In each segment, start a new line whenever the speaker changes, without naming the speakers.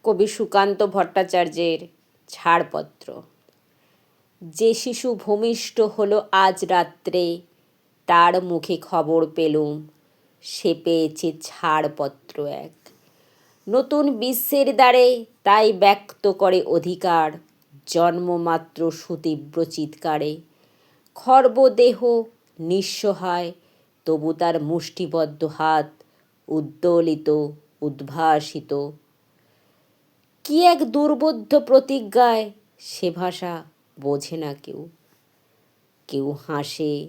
কবি সুকান্ত ভট্টাচার্যের ছাড়পত্র। যে শিশু ভূমিষ্ঠ হলো আজ রাত্রে, তার মুখে খবর পেলুম সে পেয়েছে ছাড়পত্র এক। নতুন বিশ্বের দ্বারে তাই ব্যক্ত করে অধিকার, জন্মমাত্র সুতীব্র চিৎকারে। খর্বদেহ নিঃসহায়, তবু তার মুষ্টিবদ্ধ হাত উদ্দোলিত উদ্ভাসিত। কি এক দুর্বোধ্য প্রতিজ্ঞায়, সে ভাষা বোঝে না কেউ। কেউ হাসে,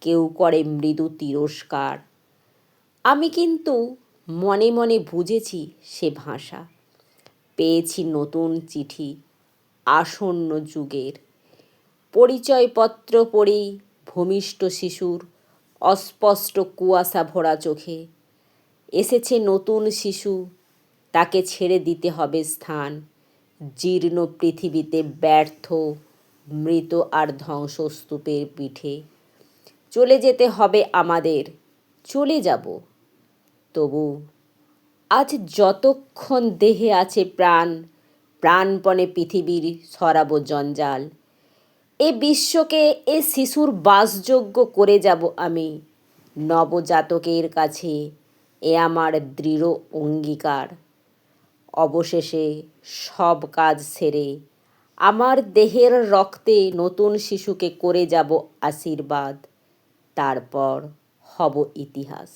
কেউ করে মৃদু তিরস্কার। আমি কিন্তু মনে মনে বুঝেছি সে ভাষা। পেয়েছি নতুন চিঠি আসন্ন যুগের। পরিচয়পত্র পড়ি ভূমিষ্ঠ শিশুর অস্পষ্ট কুয়াশা ভরা চোখে। এসেছে নতুন শিশু, তাকে ছেড়ে দিতে হবে স্থান। জীর্ণ পৃথিবীতে ব্যর্থ মৃত আর ধ্বংসস্তূপের পিঠে। চলে যেতে হবে আমাদের, চলে যাব। তবু আজ যতক্ষণ দেহে আছে প্রাণ, প্রাণপণে পৃথিবীর সরাবো জঞ্জাল। এ বিশ্বকে এ শিশুর বাসযোগ্য করে যাব আমি। নবজাতকের কাছে এ আমার দৃঢ় অঙ্গীকার। অবশেষে সব কাজ সেরে আমার দেহের রক্তে নতুন শিশুকে করে যাব আশীর্বাদ। তারপর হব ইতিহাস।